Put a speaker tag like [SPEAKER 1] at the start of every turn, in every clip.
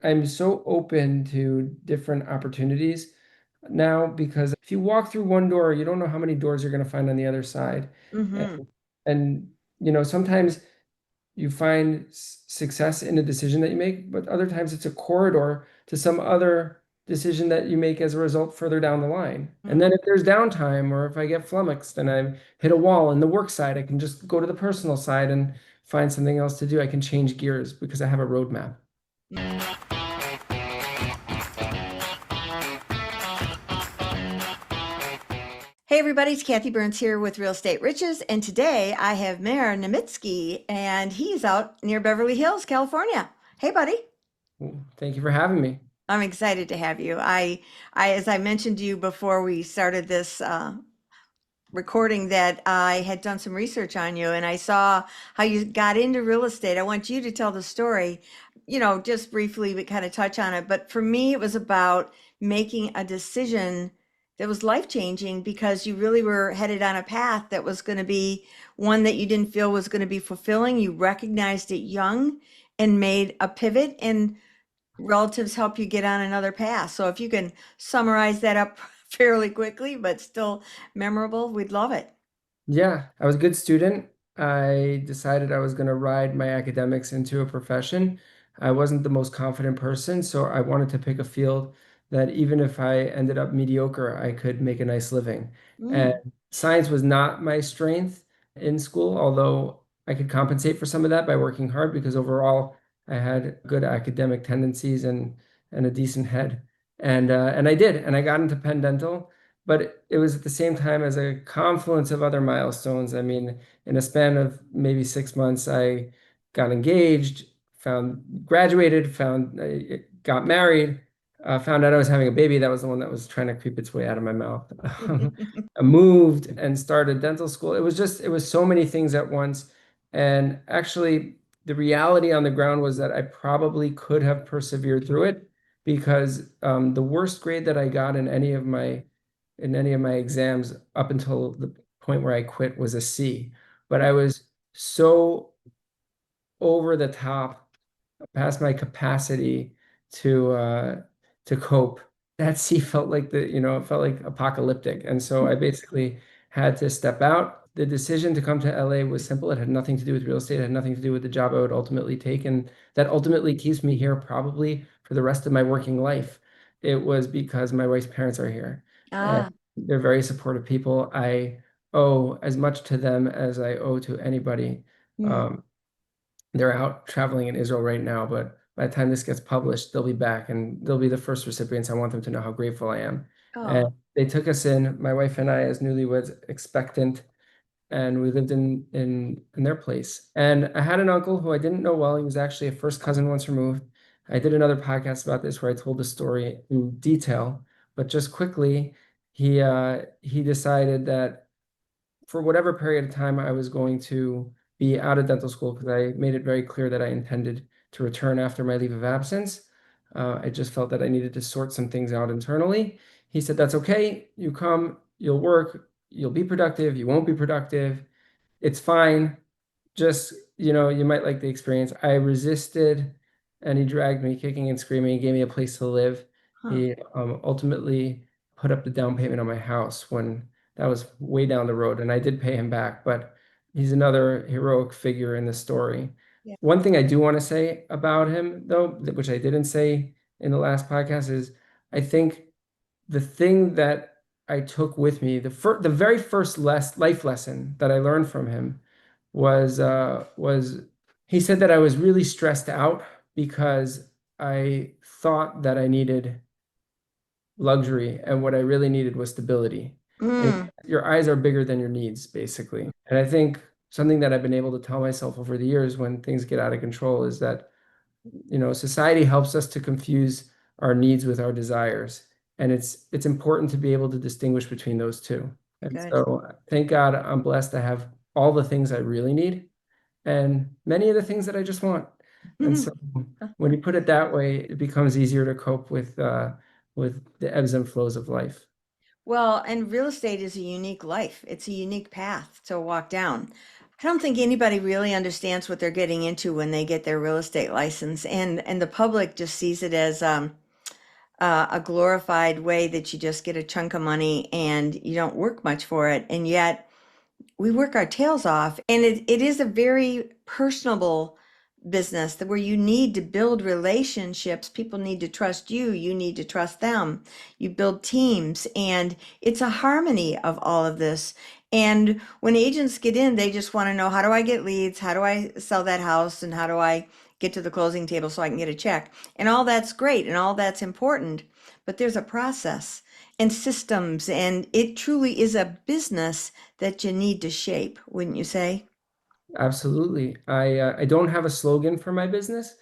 [SPEAKER 1] I'm so open to different opportunities now because if you walk through one door, you don't know how many doors you're going to find on the other side. And,
[SPEAKER 2] Mm-hmm.
[SPEAKER 1] sometimes you find success in a decision that you make, but other times it's a corridor to some other decision that you make as a result further down the line. And then if there's downtime or if I get flummoxed and I hit a wall in the work side, I can just go to the personal side and find something else to do. I can change gears because I have a roadmap.
[SPEAKER 2] Hey everybody, it's Kathy Byrnes here with Real Estate Riches, and today I have Meir Nemestsky, and he's out near Beverly Hills, California. Hey buddy,
[SPEAKER 1] Well, thank you for having me.
[SPEAKER 2] I'm excited to have you. As I mentioned to you before we started this recording, that I had done some research on you, and I saw how you got into real estate. I want you to tell the story, just briefly, we kind of touch on it. But for me, it was about making a decision that was life changing because you really were headed on a path that was going to be one that you didn't feel was going to be fulfilling. You recognized it young and made a pivot, and relatives help you get on another path. So if you can summarize that up fairly quickly, but still memorable, we'd love it.
[SPEAKER 1] Yeah, I was a good student. I decided I was going to ride my academics into a profession. I wasn't the most confident person, so I wanted to pick a field that even if I ended up mediocre, I could make a nice living. And
[SPEAKER 2] Mm.
[SPEAKER 1] science was not my strength in school, although I could compensate for some of that by working hard because overall I had good academic tendencies and a decent head. And I did, and I got into Penn Dental, but it was at the same time as a confluence of other milestones. I mean, in a span of maybe 6 months, I got engaged, graduated, got married, found out I was having a baby. That was the one that was trying to creep its way out of my mouth. I moved and started dental school. It was so many things at once. And actually, the reality on the ground was that I probably could have persevered through it because the worst grade that I got in any of my exams up until the point where I quit was a C. But I was so over the top, past my capacity to uh, to cope. That C felt like it felt like apocalyptic. And so I basically had to step out. The decision to come to LA was simple. It had nothing to do with real estate. It had nothing to do with the job I would ultimately take. And that ultimately keeps me here probably for the rest of my working life. It was because my wife's parents are here. And
[SPEAKER 2] Ah,
[SPEAKER 1] they're very supportive people. I owe as much to them as I owe to anybody.
[SPEAKER 2] mm.
[SPEAKER 1] Um, they're out traveling in Israel right now, but by the time this gets published, they'll be back and they'll be the first recipients. I want them to know how grateful I am. And
[SPEAKER 2] Oh,
[SPEAKER 1] they took us in, my wife and I, as newlyweds, expectant, and we lived in their place. And I had an uncle who I didn't know well. He was actually a first cousin once removed. I did another podcast about this where I told the story in detail, but just quickly, he decided that for whatever period of time I was going to be out of dental school because I made it very clear that I intended to return after my leave of absence. I just felt that I needed to sort some things out internally. He said, "That's okay. You come, you'll work, you'll be productive, you won't be productive. It's fine. Just, you might like the experience." I resisted and he dragged me kicking and screaming. He gave me a place to live.
[SPEAKER 2] huh.
[SPEAKER 1] He ultimately put up the down payment on my house when that was way down the road. And I did pay him back, but he's another heroic figure in the story.
[SPEAKER 2] Yeah.
[SPEAKER 1] One thing I do want to say about him, though, which I didn't say in the last podcast, is I think the thing that I took with me, the very first life lesson that I learned from him was he said that I was really stressed out because I thought that I needed luxury and what I really needed was stability. And
[SPEAKER 2] Mm.
[SPEAKER 1] your eyes are bigger than your needs, basically. And I think something that I've been able to tell myself over the years when things get out of control is that society helps us to confuse our needs with our desires. And it's important to be able to distinguish between those two. And
[SPEAKER 2] Good.
[SPEAKER 1] so thank God I'm blessed to have all the things I really need and many of the things that I just want. And so when you put it that way, it becomes easier to cope with the ebbs and flows of life.
[SPEAKER 2] Well, and real estate is a unique life. It's a unique path to walk down. I don't think anybody really understands what they're getting into when they get their real estate license, and the public just sees it as a glorified way that you just get a chunk of money and you don't work much for it, and yet we work our tails off, and it is a very personable business that where you need to build relationships. People need to trust you, you need to trust them, you build teams, and it's a harmony of all of this. And when agents get in, they just want to know, how do I get leads, how do I sell that house, and how do I get to the closing table so I can get a check. And all that's great and all that's important, but there's a process and systems, and it truly is a business that you need to shape, wouldn't you say?
[SPEAKER 1] Absolutely. I don't have a slogan for my business,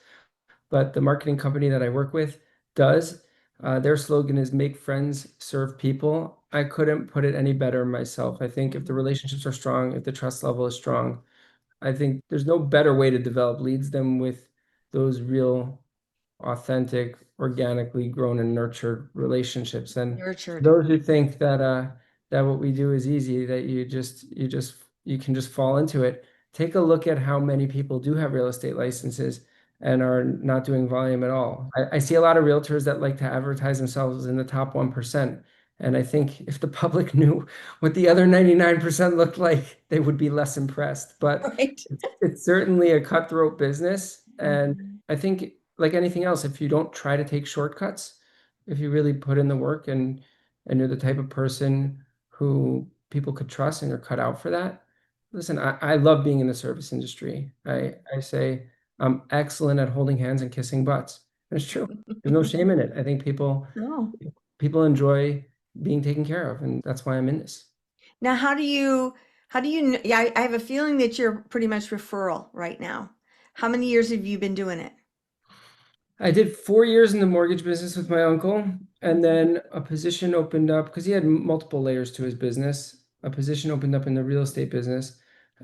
[SPEAKER 1] but the marketing company that I work with does. Their slogan is "Make friends, serve people." I couldn't put it any better myself. I think if the
[SPEAKER 2] Mhm.
[SPEAKER 1] relationships are strong, if the trust level is strong, I think there's no better way to develop leads than with those real authentic, organically grown and nurtured relationships. And for
[SPEAKER 2] Nurtured.
[SPEAKER 1] those who think that that what we do is easy, that you can just fall into it, take a look at how many people do have real estate licenses and are not doing volume at all. I see a lot of realtors that like to advertise themselves in the top 1%. And I think if the public knew what the other 99% looked like, they would be less impressed. But
[SPEAKER 2] Right.
[SPEAKER 1] it's certainly a cutthroat business. And
[SPEAKER 2] Mhm.
[SPEAKER 1] I think, like anything else, if you don't try to take shortcuts, if you really put in the work and you're the type of person who people could trust and you're cut out for that. Listen, I love being in the service industry. I say I'm excellent at holding hands and kissing butts. And it's true. There's no shame in it. I think
[SPEAKER 2] No.
[SPEAKER 1] people enjoy being taken care of, and that's why I'm in this.
[SPEAKER 2] Now, yeah, I have a feeling that you're pretty much referral right now. How many years have you been doing it?
[SPEAKER 1] I did 4 years in the mortgage business with my uncle, and
[SPEAKER 2] Mhm.
[SPEAKER 1] then a position opened up because he had multiple layers to his business. A position opened up in the real estate business.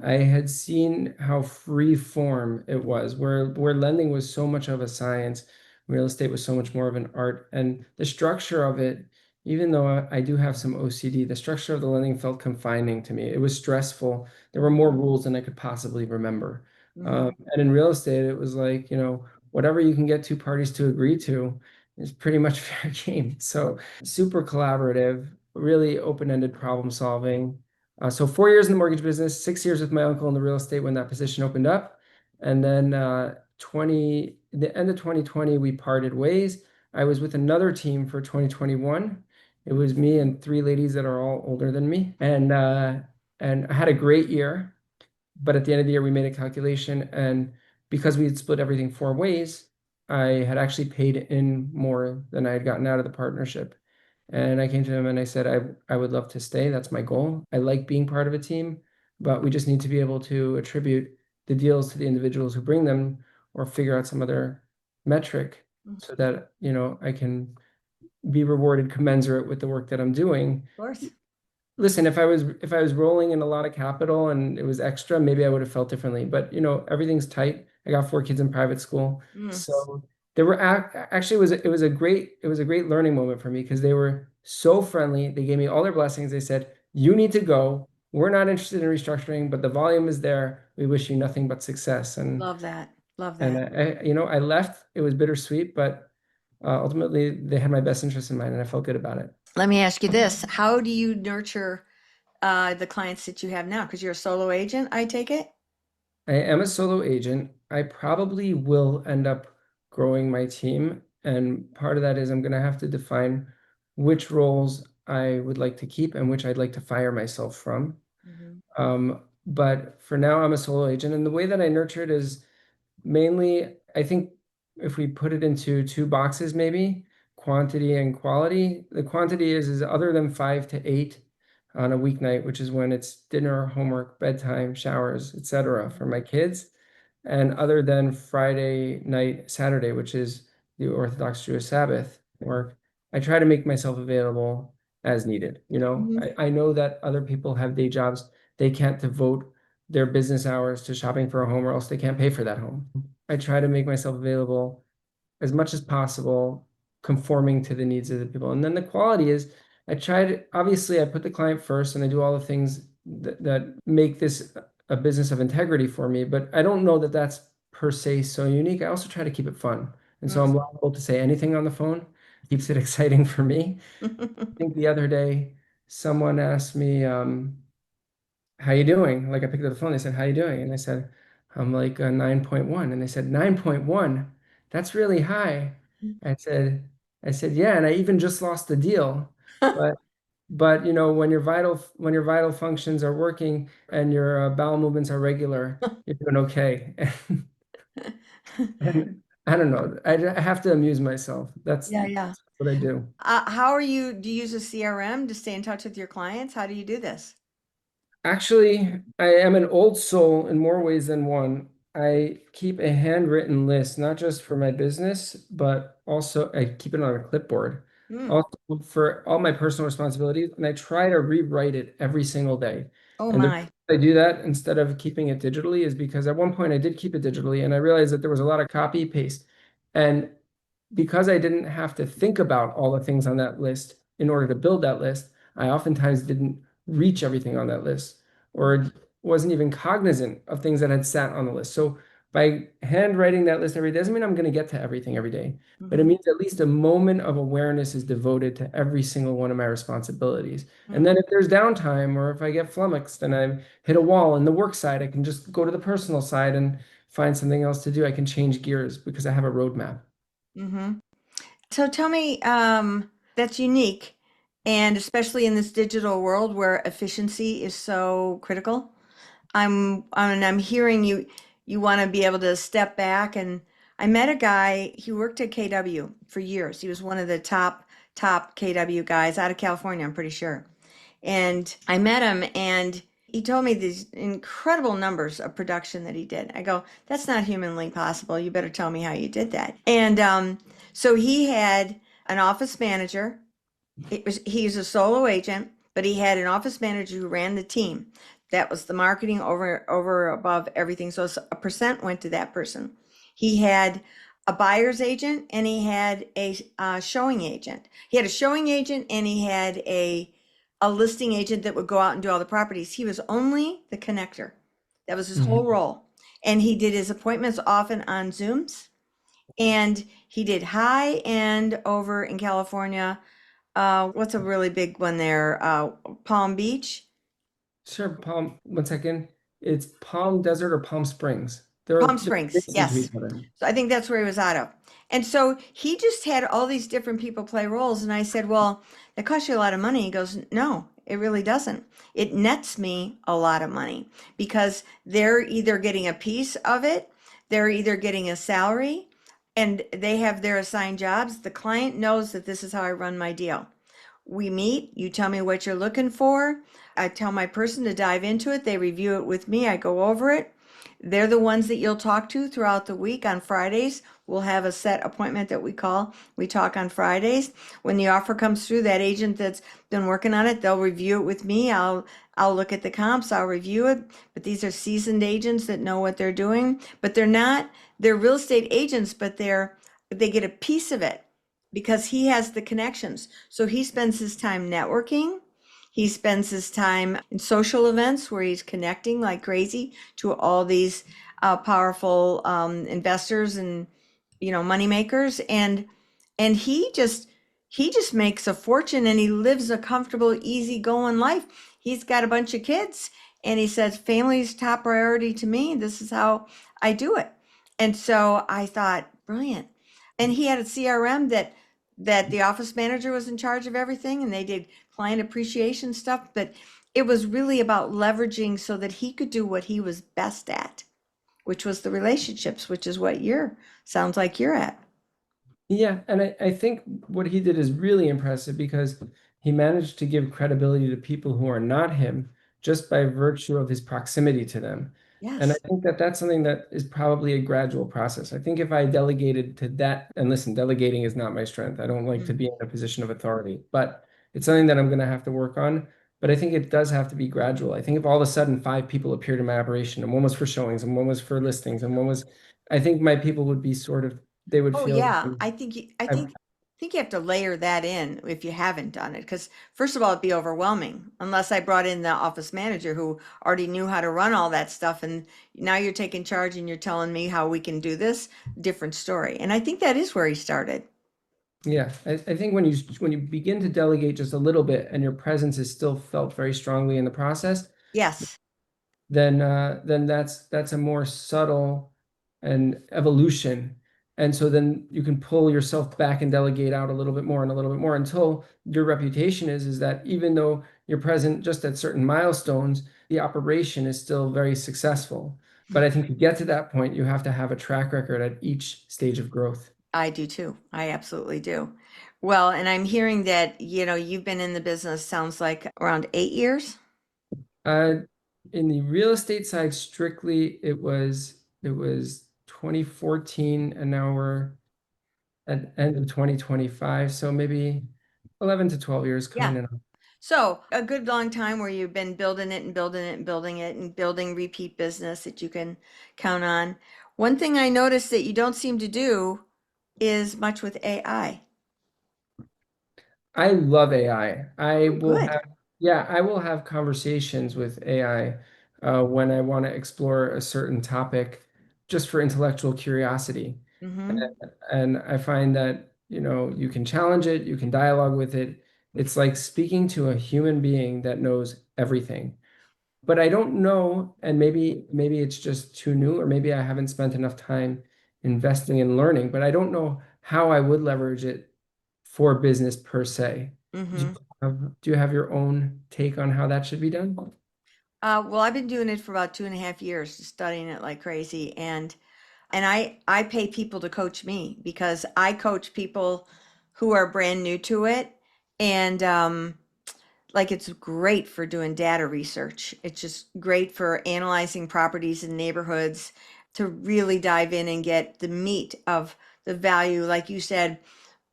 [SPEAKER 1] I had seen how free form it was, where lending was so much of a science, real estate was so much more of an art, and the structure of it, even though I do have some OCD, the structure of the lending felt confining to me. It was stressful. There were more
[SPEAKER 2] Mhm.
[SPEAKER 1] rules than I could possibly remember.
[SPEAKER 2] Mhm.
[SPEAKER 1] And in real estate, it was like, whatever you can get two parties to agree to is pretty much fair game. So super collaborative, really open-ended problem solving. So 4 years in the mortgage business, 6 years with my uncle in the real estate when that position opened up. And then the end of 2020, we parted ways. I was with another team for 2021. It was me and three ladies that are all older than me. And I had a great year, but at the end of the year, we made a calculation, and because we had split everything 4 ways, I had actually paid in more than I had gotten out of the partnership. And I came to him and I said, I would love to stay. That's my goal. I like being part of a team, but we just need to be able to attribute the deals to the individuals who bring them or figure out some other metric
[SPEAKER 2] Mhm.
[SPEAKER 1] so that, I can be rewarded commensurate with the work that I'm doing.
[SPEAKER 2] Of course.
[SPEAKER 1] Listen, if I was rolling in a lot of capital and it was extra, maybe I would have felt differently. But everything's tight. I got four kids in private school,
[SPEAKER 2] Mm.
[SPEAKER 1] so there were actually it was a great learning moment for me because they were so friendly. They gave me all their blessings. They said, "You need to go. We're not interested in restructuring, but the volume is there. We wish you nothing but success." And
[SPEAKER 2] Love that. Love
[SPEAKER 1] and
[SPEAKER 2] that.
[SPEAKER 1] I left. It was bittersweet, but ultimately they had my best interest in mind, and I felt good about it.
[SPEAKER 2] Let me ask you this. How do you nurture the clients that you have now? Because you're a solo agent, I take it?
[SPEAKER 1] I am a solo agent. I probably will end up growing my team. And part of that is I'm going to have to define which roles I would like to keep and which I'd like to fire myself from.
[SPEAKER 2] Mhm.
[SPEAKER 1] But for now, I'm a solo agent. And the way that I nurture it is mainly, I think if we put it into two boxes, maybe quantity and quality. The quantity is other than 5 to 8 on a weeknight, which is when it's dinner, homework, bedtime, showers, etc. for my kids, and other than Friday night, Saturday, which is the Orthodox Jewish Sabbath work, I try to make myself available as needed.
[SPEAKER 2] Mhm.
[SPEAKER 1] I know that other people have day jobs. They can't devote their business hours to shopping for a home or else they can't pay for that home. I try to make myself available as much as possible, conforming to the needs of the people. And then the quality is obviously I put the client first and I do all the things that make this a business of integrity for me, but I don't know that that's per se so unique. I also try to keep it fun. And so I'm
[SPEAKER 2] Mm.
[SPEAKER 1] liable to say anything on the phone. Keeps it exciting for me. I think the other day someone asked me, how you doing? Like I picked up the phone, they said, how you doing? And I said, I'm like a 9.1. And they said, 9.1? That's really high. I said, I said, yeah, and I even just lost the deal. But when your vital functions are working and your bowel movements are regular, you're doing okay. And I don't know. I have to amuse myself.
[SPEAKER 2] Yeah, yeah.
[SPEAKER 1] That's what I do.
[SPEAKER 2] How are you? Do you use a CRM to stay in touch with your clients? How do you do this?
[SPEAKER 1] Actually, I am an old soul in more ways than one. I keep a handwritten list, not just for my business, but also I keep it on a clipboard.
[SPEAKER 2] Hmm.
[SPEAKER 1] Also for all my personal responsibilities, and I try to rewrite it every single day.
[SPEAKER 2] Oh
[SPEAKER 1] And the
[SPEAKER 2] my.
[SPEAKER 1] reason I do that instead of keeping it digitally is because at one point I did keep it digitally, and I realized that there was a lot of copy paste. And because I didn't have to think about all the things on that list in order to build that list, I oftentimes didn't reach everything on that list or wasn't even cognizant of things that had sat on the list. So by handwriting that list every day doesn't mean I'm going to get to everything every day, but it
[SPEAKER 2] Mm-hmm.
[SPEAKER 1] means at least a moment of awareness is devoted to every single one of my responsibilities. And
[SPEAKER 2] Mm.
[SPEAKER 1] then if there's downtime or if I get flummoxed and I hit a wall in the work side, I can just go to the personal side and find something else to do. I can change gears because I have a roadmap.
[SPEAKER 2] Mm-hmm. So tell me, that's unique, and especially in this digital world where efficiency is so critical. I'm hearing you want to be able to step back, and I met a guy, he worked at KW for years. He was one of the top KW guys out of California, I'm pretty sure. And I met him and he told me these incredible numbers of production that he did. I go, that's not humanly possible. You better tell me how you did that. And so he had an office manager. He's a solo agent, but he had an office manager who ran the team. That was the marketing over above everything. So a percent went to that person. He had a buyer's agent and he had a showing agent. He had a showing agent and he had a listing agent that would go out and do all the properties. He was only the connector. That was his whole
[SPEAKER 1] Mhm.
[SPEAKER 2] role. And he did his appointments often on Zooms. And he did high end over in California. What's a really big one there? Palm Beach.
[SPEAKER 1] Sure, one second. It's Palm Desert or Palm Springs.
[SPEAKER 2] Palm
[SPEAKER 1] They're
[SPEAKER 2] Springs,
[SPEAKER 1] adjacent to each
[SPEAKER 2] yes.
[SPEAKER 1] other.
[SPEAKER 2] So I think that's where he was out of. And so he just had all these different people play roles. And I said, well, that costs you a lot of money. He goes, no, it really doesn't. It nets me a lot of money because they're either getting a piece of it, they're either getting a salary, and they have their assigned jobs. The client knows that this is how I run my deal. We meet, you tell me what you're looking for. I tell my person to dive into it. They review it with me. I go over it. They're the ones that you'll talk to throughout the week on Fridays. We'll have a set appointment that we call. We talk on Fridays. When the offer comes through, that agent that's been working on it, they'll review it with me. I'll look at the comps, I'll review it. But these are seasoned agents that know what they're doing. But they're real estate agents, but they get a piece of it because he has the connections. So he spends his time networking. He spends his time in social events where he's connecting like crazy to all these powerful investors and money makers, and he just makes a fortune and he lives a comfortable, easygoing life. He's got a bunch of kids, and he says family's top priority to me. This is how I do it. And so I thought, brilliant. And he had a CRM that the office manager was in charge of everything, and they did client appreciation stuff, but it was really about leveraging so that he could do what he was best at, which was the relationships, which is what you're sounds like you're at.
[SPEAKER 1] Yeah, and I think what he did is really impressive because he managed to give credibility to people who are not him just by virtue of his proximity to them. And I
[SPEAKER 2] Yes.
[SPEAKER 1] think that that's something that is probably a gradual process. I think if I delegated to that, and listen, delegating is not my strength. I don't like to
[SPEAKER 2] Mm.
[SPEAKER 1] be in a position of authority, but it's something that I'm going to have to work on. But I think it does have to be gradual. I think if all of a sudden five people appeared in my operation and one was for showings and one was for listings and one was, I think my people would be sort of, they would
[SPEAKER 2] Oh
[SPEAKER 1] feel
[SPEAKER 2] yeah, I think
[SPEAKER 1] I've
[SPEAKER 2] think you have to layer that in if you haven't done it. Because first of all, it'd be overwhelming unless I brought in the office manager who already knew how to run all that stuff. And now you're taking charge and you're telling me how we can do this. Different story. And I think that is where he started.
[SPEAKER 1] Yeah, I think when you begin to delegate just a little bit and your presence is still felt very strongly in the process,
[SPEAKER 2] Yes,
[SPEAKER 1] then that's a more subtle and evolution. And so then you can pull yourself back and delegate out a little bit more and a little bit more until your reputation is that even though you're present just at certain milestones, the operation is still very successful. But I think to get to that point, you have to have a track record at each stage of growth.
[SPEAKER 2] I do too. I absolutely do. Well, and I'm hearing that, you've been in the business, sounds like around 8 years.
[SPEAKER 1] Uh, in the real estate side, strictly, it was 2014, and now we're at end of 2025, so maybe 11 to 12 years
[SPEAKER 2] Yeah.
[SPEAKER 1] coming in.
[SPEAKER 2] So a good long time where you've been building it and building it and building it and building repeat business that you can count on. One thing I noticed that you don't seem to do is much with AI.
[SPEAKER 1] I love AI.
[SPEAKER 2] Oh, good.
[SPEAKER 1] I will have conversations with AI when I want to explore a certain topic just for intellectual curiosity.
[SPEAKER 2] Mm-hmm.
[SPEAKER 1] And I find that, you can challenge it, you can dialogue with it. It's like speaking to a human being that knows everything. But I don't know, and maybe it's just too new, or maybe I haven't spent enough time investing in learning, but I don't know how I would leverage it for business per se. Do you
[SPEAKER 2] Mm-hmm.
[SPEAKER 1] do you have your own take on how that should be done?
[SPEAKER 2] Well, I've been doing it for about 2.5 years, studying it like crazy, and I pay people to coach me because I coach people who are brand new to it, and like it's great for doing data research. It's just great for analyzing properties and neighborhoods to really dive in and get the meat of the value. Like you said,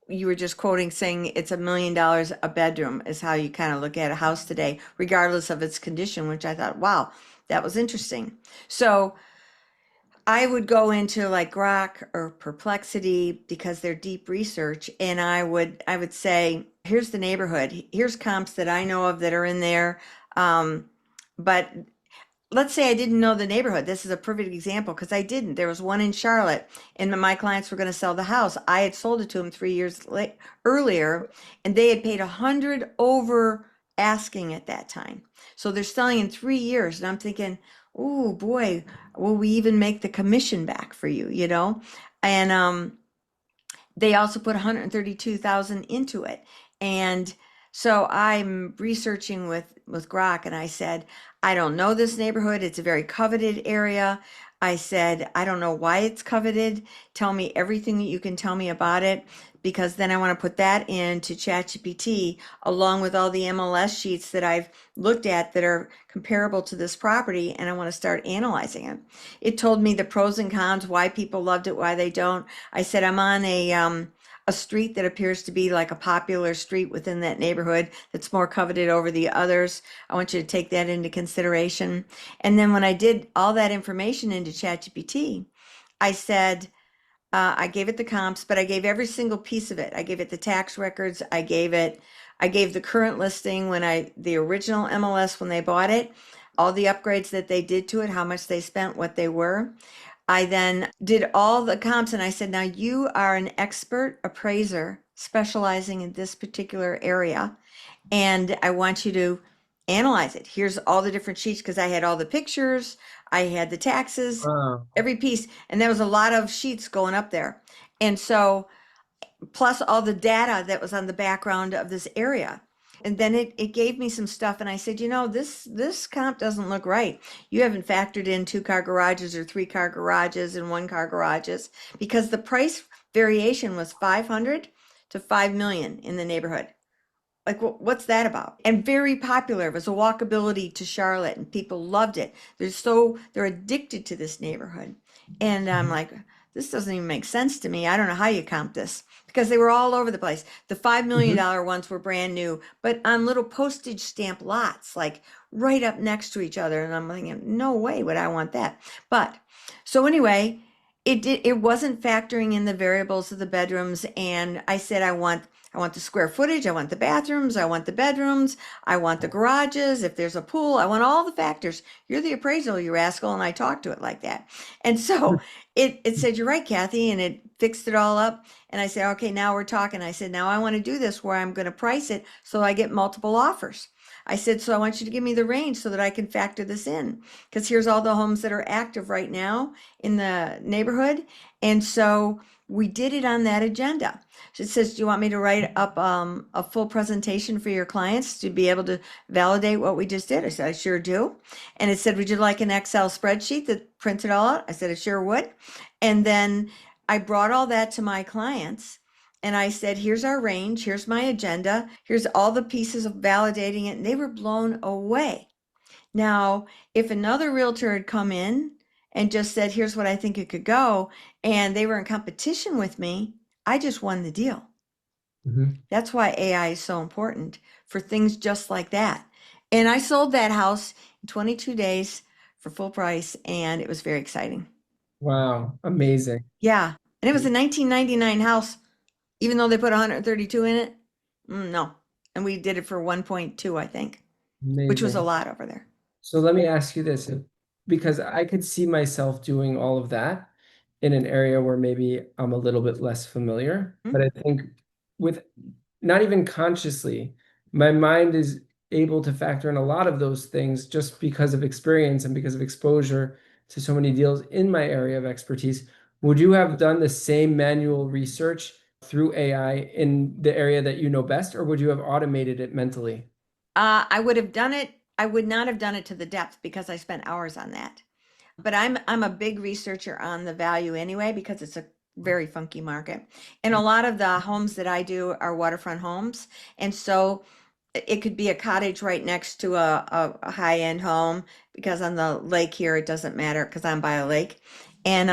[SPEAKER 2] you were just quoting saying it's $1 million a bedroom is how you kind of look at a house today, regardless of its condition, which I thought, wow, that was interesting. So I would go into like Grok or Perplexity because they're deep research, and I would say, here's the neighborhood, here's comps that I know of that are in there. Um, but let's say I didn't know the neighborhood. This is a perfect example because I didn't. There was one in Charlotte, and my clients were going to sell the house. I had sold it to them 3 years earlier, and they had paid 100 over asking at that time. So they're selling in 3 years, and I'm thinking, oh boy, will we even make the commission back for you? And they also put 132,000 into it. And so I'm researching with Grok, and I said, I don't know this neighborhood. It's a very coveted area. I said, I don't know why it's coveted. Tell me everything that you can tell me about it, because then I want to put that into ChatGPT along with all the MLS sheets that I've looked at that are comparable to this property, and I want to start analyzing it. It told me the pros and cons, why people loved it, why they don't. I said, I'm on a street that appears to be like a popular street within that neighborhood that's more coveted over the others. I want you to take that into consideration. And then when I did all that information into ChatGPT, I said, I gave it the comps, but I gave every single piece of it. I gave it the tax records. I gave the current listing the original MLS when they bought it, all the upgrades that they did to it, how much they spent, what they were. I then did all the comps, and I said, now you are an expert appraiser specializing in this particular area, and I want you to analyze it. Here's all the different sheets because I had all the pictures, I had the taxes,
[SPEAKER 1] Wow.
[SPEAKER 2] every piece, and there was a lot of sheets going up there. And so plus all the data that was on the background of this area. And then it gave me some stuff, and I said, this comp doesn't look right. You haven't factored in 2-car garages or 3-car garages and 1-car garages, because the price variation was 500 to 5 million in the neighborhood. Like, what's that about? And very popular. It was a walkability to Charlotte, and people loved it. They're addicted to this neighborhood. And I'm
[SPEAKER 1] Mhm.
[SPEAKER 2] like, this doesn't even make sense to me. I don't know how you comp this, because they were all over the place. The $5 million ones were brand new, but on little postage stamp lots, like right up next to each other. And I'm thinking, no way would I want that. But so anyway, It wasn't factoring in the variables of the bedrooms, and I said I want the square footage, I want the bathrooms, I want the bedrooms, I want the garages, if there's a pool, I want all the factors. You're the appraisal, you rascal, and I talked to it like that. And so it said, you're right, Kathy, and it fixed it all up. And I said, okay, now we're talking. I said, now I want to do this where I'm going to price it so I get multiple offers. I said, so I want you to give me the range so that I can factor this in. Because here's all the homes that are active right now in the neighborhood. And so we did it on that agenda. So it says, do you want me to write up a full presentation for your clients to be able to validate what we just did? I said, I sure do. And it said, would you like an Excel spreadsheet that prints it all out? I said, I sure would. And then I brought all that to my clients and I said, here's our range, here's my agenda, here's all the pieces of validating it. And they were blown away. Now, if another realtor had come in and just said, here's what I think it could go, and they were in competition with me, I just won the deal.
[SPEAKER 1] Mhm.
[SPEAKER 2] That's why AI is so important for things just like that. And I sold that house in 22 days for full price, and it was very exciting.
[SPEAKER 1] Wow, amazing.
[SPEAKER 2] Yeah. And it was a 1999 house, even though they put 132 in it. No. And we did it for 1.2, I think, which was a
[SPEAKER 1] Amazing.
[SPEAKER 2] lot over there.
[SPEAKER 1] So let me ask you this, because I could see myself doing all of that in an area where maybe I'm a little bit less familiar,
[SPEAKER 2] Hmm?
[SPEAKER 1] but I think with not even consciously, my mind is able to factor in a lot of those things just because of experience and because of exposure to so many deals in my area of expertise. Would you have done the same manual research through AI in the area that you know best, or would you have automated it mentally?
[SPEAKER 2] I would have done it. I would not have done it to the depth because I spent hours on that. But I'm a big researcher on the value anyway because it's a very funky market. And a lot of the homes that I do are waterfront homes. And so it could be a cottage right next to a high-end home because on the lake here it doesn't matter because I'm by a lake. And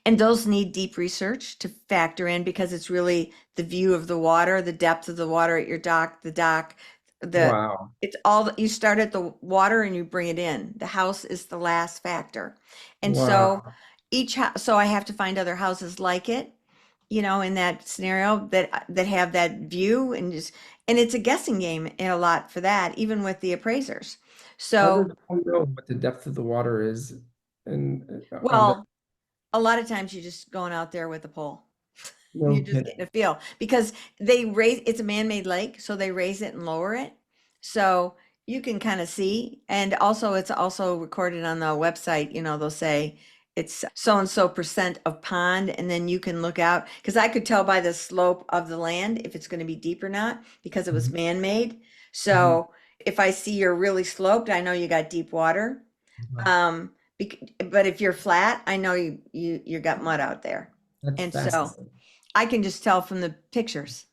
[SPEAKER 2] and those need deep research to factor in because it's really the view of the water, the depth of the water at your dock, the
[SPEAKER 1] Wow.
[SPEAKER 2] it's all that you start at the water and you bring it in. The house is the last factor. And so
[SPEAKER 1] Wow.
[SPEAKER 2] each house, so I have to find other houses like it, in that scenario that have that view and it's a guessing game in a lot for that, even with the appraisers.
[SPEAKER 1] How
[SPEAKER 2] So,
[SPEAKER 1] does one know what the depth of the water is and on the
[SPEAKER 2] well, a lot of times you're just going out there with a pole. You're
[SPEAKER 1] no
[SPEAKER 2] just
[SPEAKER 1] kidding?
[SPEAKER 2] getting a feel because it's a man-made lake, so they raise it and lower it. So you can kind of see. And also it's also recorded on the website, they'll say it's so and so percent of pond, and then you can look out because I could tell by the slope of the land if it's going to be deep or not because it was
[SPEAKER 1] Mhm,
[SPEAKER 2] man-made.
[SPEAKER 1] mhm,
[SPEAKER 2] So if I see you're really sloped, I know you got deep water.
[SPEAKER 1] mhm.
[SPEAKER 2] But if you're flat, I know you got mud out there.
[SPEAKER 1] That's
[SPEAKER 2] And so
[SPEAKER 1] fascinating.
[SPEAKER 2] I can just tell from the pictures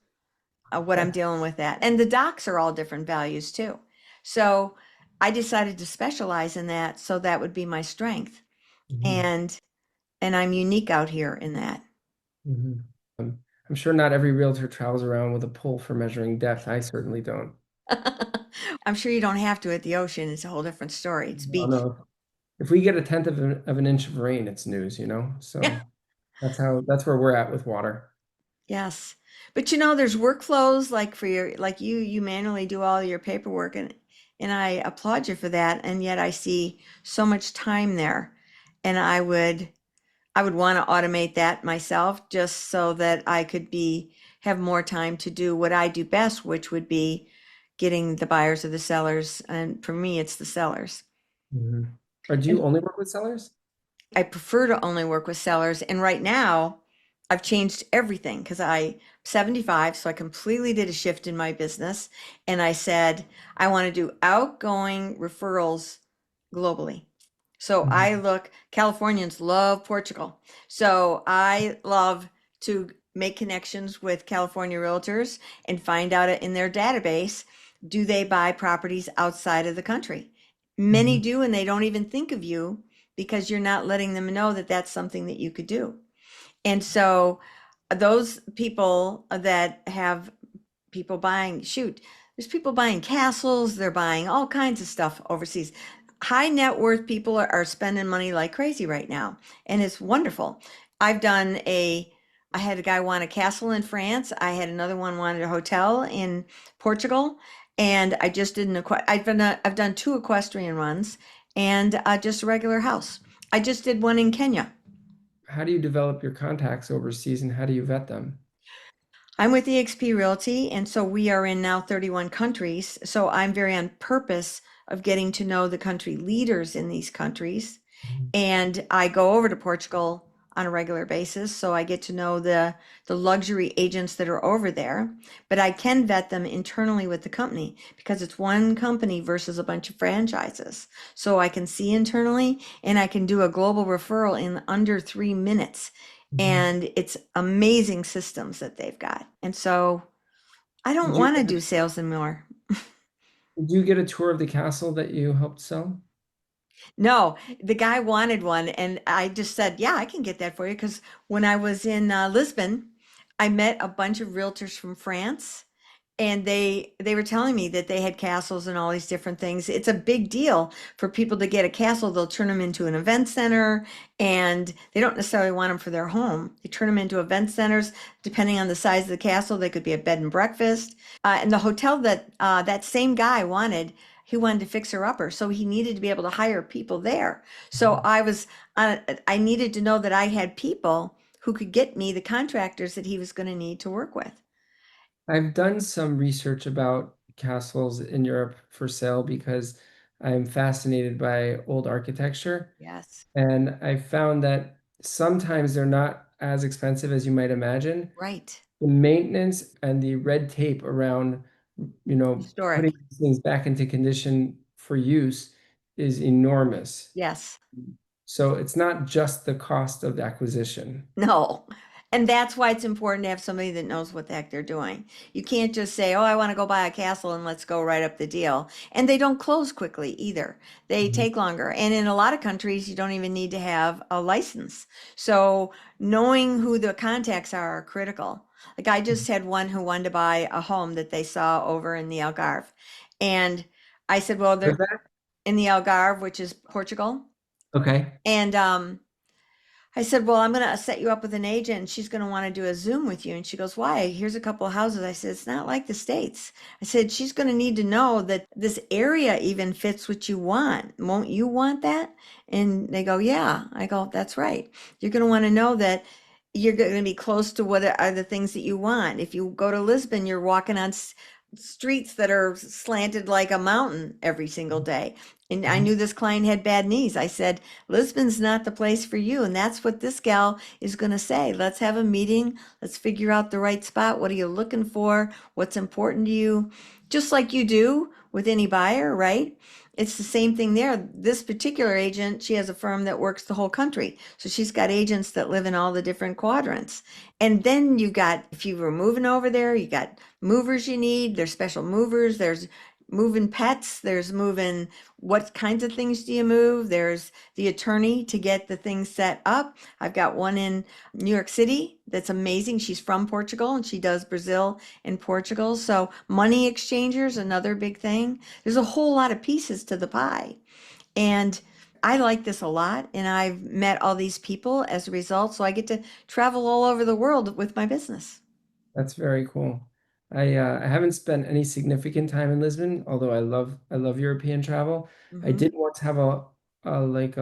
[SPEAKER 2] of what I'm
[SPEAKER 1] That's
[SPEAKER 2] dealing with that. And the docks are all different values too. So I decided to specialize in that so that would be my strength.
[SPEAKER 1] mhm,
[SPEAKER 2] And and I'm unique out here in that.
[SPEAKER 1] mhm. I'm sure not every realtor travels around with a pole for measuring depth. I certainly don't.
[SPEAKER 2] I'm sure you don't have to at the ocean. It's a whole different story. It's
[SPEAKER 1] No,
[SPEAKER 2] beach.
[SPEAKER 1] no. If we get a tenth of an inch of rain, it's news, you know?
[SPEAKER 2] Yeah.
[SPEAKER 1] So that's where we're at with water.
[SPEAKER 2] Yes. But there's workflows like for you manually do all your paperwork and I applaud you for that. And yet I see so much time there. And I would want to automate that myself just so that I could have more time to do what I do best, which would be getting the buyers or the sellers. And for me, it's the sellers.
[SPEAKER 1] Mhm. Or do you
[SPEAKER 2] And
[SPEAKER 1] only work with sellers?
[SPEAKER 2] I prefer to only work with sellers. And right now, I've changed everything because I'm 75, so I completely did a shift in my business. And I said, I want to do outgoing referrals globally. So I
[SPEAKER 1] Mhm,
[SPEAKER 2] look, Californians love Portugal. So I love to make connections with California realtors and find out in their database, do they buy properties outside of the country? Many
[SPEAKER 1] mhm,
[SPEAKER 2] do, and they don't even think of you because you're not letting them know that that's something that you could do. And so those people that have people buying, shoot, there's people buying castles, they're buying all kinds of stuff overseas, high net worth people are spending money like crazy right now, and it's wonderful. I've done a, I had a guy want a castle in France. I had another one wanted a hotel in Portugal, and I just did I've done two equestrian runs and just a regular house. I just did one in Kenya.
[SPEAKER 1] How do you develop your contacts overseas and how do you vet them?
[SPEAKER 2] I'm with eXp Realty, and so we are in now 31 countries. So I'm very on purpose of getting to know the country leaders in these countries.
[SPEAKER 1] Mhm.
[SPEAKER 2] And I go over to Portugal on a regular basis, so I get to know the luxury agents that are over there. But I can vet them internally with the company because it's one company versus a bunch of franchises. So I can see internally and I can do a global referral in under 3 minutes.
[SPEAKER 1] Mhm.
[SPEAKER 2] And it's amazing systems that they've got. And so I don't
[SPEAKER 1] Did you
[SPEAKER 2] want to do sales anymore.
[SPEAKER 1] did you get a tour of the castle that you helped sell?
[SPEAKER 2] No, the guy wanted one, and I just said, "Yeah, I can get that for you." Because when I was in Lisbon, I met a bunch of realtors from France, and they were telling me that they had castles and all these different things. It's a big deal for people to get a castle. They'll turn them into an event center, and they don't necessarily want them for their home. They turn them into event centers. Depending on the size of the castle, they could be a bed and breakfast. And the hotel that that same guy wanted, he wanted to fix her upper, so he needed to be able to hire people there. So I needed to know that I had people who could get me the contractors that he was going to need to work with.
[SPEAKER 1] I've done some research about castles in Europe for sale because I'm fascinated by old architecture.
[SPEAKER 2] Yes.
[SPEAKER 1] And I found that sometimes they're not as expensive as you might imagine.
[SPEAKER 2] Right.
[SPEAKER 1] The maintenance and the red tape around, putting
[SPEAKER 2] Historic.
[SPEAKER 1] these things back into condition for use is enormous.
[SPEAKER 2] Yes.
[SPEAKER 1] So it's not just the cost of the acquisition.
[SPEAKER 2] No. And that's why it's important to have somebody that knows what the heck they're doing. You can't just say, "Oh, I want to go buy a castle and let's go write up the deal." And they don't close quickly either. They
[SPEAKER 1] Mhm.
[SPEAKER 2] take longer. And in a lot of countries, you don't even need to have a license. So knowing who the contacts are critical. Like I just had one who wanted to buy a home that they saw over in the Algarve. And I said, "Well,
[SPEAKER 1] Where's
[SPEAKER 2] they're
[SPEAKER 1] that?
[SPEAKER 2] in the Algarve, which is Portugal."
[SPEAKER 1] Okay.
[SPEAKER 2] And I said, "Well, I'm going to set you up with an agent and she's going to want to do a Zoom with you." And she goes, "Why? Here's a couple of houses." I said, "It's not like the States." I said, "She's going to need to know that this area even fits what you want. Won't you want that?" And they go, "Yeah." I go, "That's right. You're going to want to know that you're going to be close to what are the things that you want. If you go to Lisbon, you're walking on streets that are slanted like a mountain every single day." And I knew
[SPEAKER 1] Mhm.
[SPEAKER 2] this client had bad knees. I said, "Lisbon's not the place for you." And that's what this gal is going to say. Let's have a meeting. Let's figure out the right spot. What are you looking for? What's important to you? Just like you do with any buyer, right? It's the same thing there. This particular agent, she has a firm that works the whole country. So she's got agents that live in all the different quadrants. And then you got, if you were moving over there, you got movers you need. There's special movers. There's moving pets. There's moving, what kinds of things do you move? There's the attorney to get the things set up. I've got one in New York City that's amazing. She's from Portugal and she does Brazil and Portugal. So money exchangers, another big thing. There's a whole lot of pieces to the pie. And I like this a lot. And I've met all these people as a result. So I get to travel all over the world with my business.
[SPEAKER 1] That's very cool. I haven't spent any significant time in Lisbon, although I love European travel. I
[SPEAKER 2] Hmm.
[SPEAKER 1] did once have a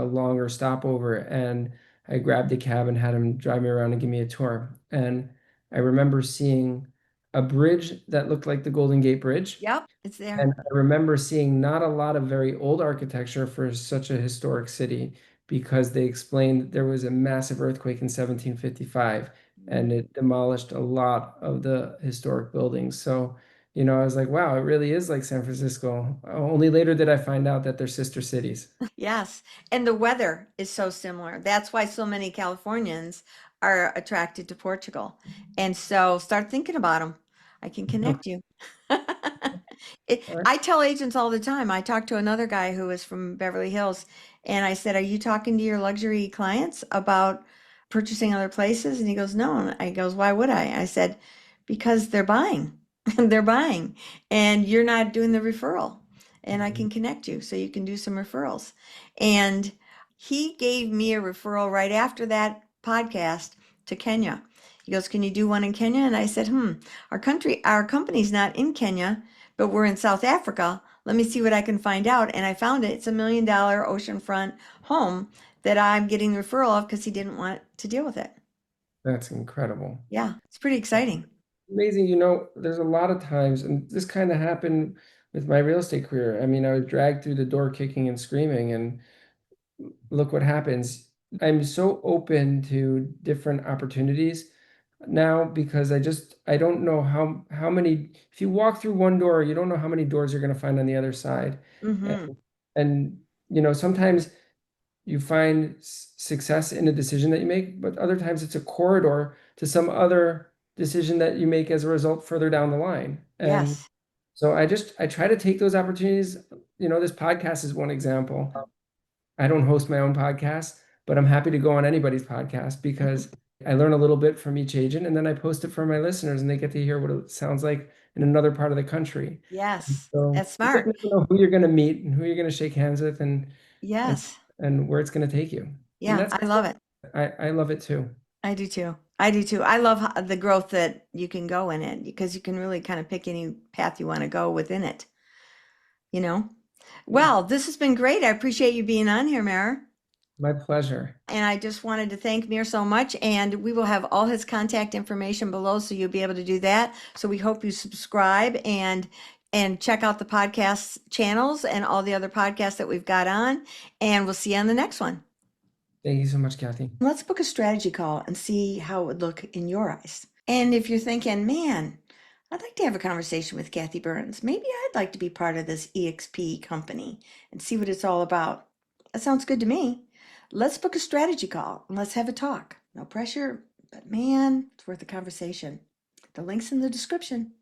[SPEAKER 1] longer stopover, and I grabbed a cab and had him drive me around and give me a tour. And I remember seeing a bridge that looked like the Golden Gate Bridge.
[SPEAKER 2] Yep, it's there.
[SPEAKER 1] And I remember seeing not a lot of very old architecture for such a historic city because they explained there was a massive earthquake in 1755 and it demolished a lot of the historic buildings. So, I was like, wow, it really is like San Francisco. Only later did I find out that they're sister cities.
[SPEAKER 2] Yes, and the weather is so similar. That's why so many Californians are attracted to Portugal. And so start thinking about them. I can connect you.
[SPEAKER 1] All right.
[SPEAKER 2] I tell agents all the time. I talked to another guy who was from Beverly Hills, and I said, "Are you talking to your luxury clients about purchasing other places?" And he goes, "No." And I goes, "Why would I?" I said, "Because they're buying. They're buying, and you're not doing the referral." and I
[SPEAKER 1] Mhm.
[SPEAKER 2] can connect you so you can do some referrals. And he gave me a referral right after that podcast to Kenya. He goes, "Can you do one in Kenya?" And I said, our company's not in Kenya, but we're in South Africa. Let me see what I can find out." And I found it. It's $1 million oceanfront home that I'm getting the referral of because he didn't want to deal with it.
[SPEAKER 1] That's incredible.
[SPEAKER 2] Yeah, it's pretty exciting.
[SPEAKER 1] Amazing. There's a lot of times, and this kind of happened with my real estate career. I mean, I was dragged through the door kicking and screaming, and look what happens. I'm so open to different opportunities now because I don't know how many, if you walk through one door, you don't know how many doors you're going to find on the other side. And,
[SPEAKER 2] Mm-hmm.
[SPEAKER 1] and sometimes you find success in a decision that you make, but other times it's a corridor to some other decision that you make as a result further down the line. And
[SPEAKER 2] Yes.
[SPEAKER 1] so I try to take those opportunities. This podcast is one example. I don't host my own podcast, but I'm happy to go on anybody's podcast because I learn a little bit from each agent and then I post it for my listeners and they get to hear what it sounds like in another part of the country.
[SPEAKER 2] Yes.
[SPEAKER 1] So
[SPEAKER 2] That's
[SPEAKER 1] you just
[SPEAKER 2] smart.
[SPEAKER 1] never know who you're going to meet and who you're going to shake hands with and
[SPEAKER 2] Yes.
[SPEAKER 1] and where it's going to take you. And
[SPEAKER 2] Yeah,
[SPEAKER 1] that's
[SPEAKER 2] I love it.
[SPEAKER 1] I love it too.
[SPEAKER 2] I do too. I do too. I love the growth that you can go in it because you can really kind of pick any path you want to go within it, you know?
[SPEAKER 1] Yeah,
[SPEAKER 2] Well, this has been great. I appreciate you being on here, Mayor.
[SPEAKER 1] my pleasure.
[SPEAKER 2] And I just wanted to thank Mir so much. And we will have all his contact information below, so you'll be able to do that. So we hope you subscribe and check out the podcast channels and all the other podcasts that we've got on. And we'll see you on the next one.
[SPEAKER 1] Thank you so much, Kathy.
[SPEAKER 2] Let's book a strategy call and see how it would look in your eyes. And if you're thinking, man, I'd like to have a conversation with Kathy Byrnes. Maybe I'd like to be part of this EXP company and see what it's all about. That sounds good to me. Let's book a strategy call and let's have a talk. No pressure, but man, it's worth a conversation. The link's in the description.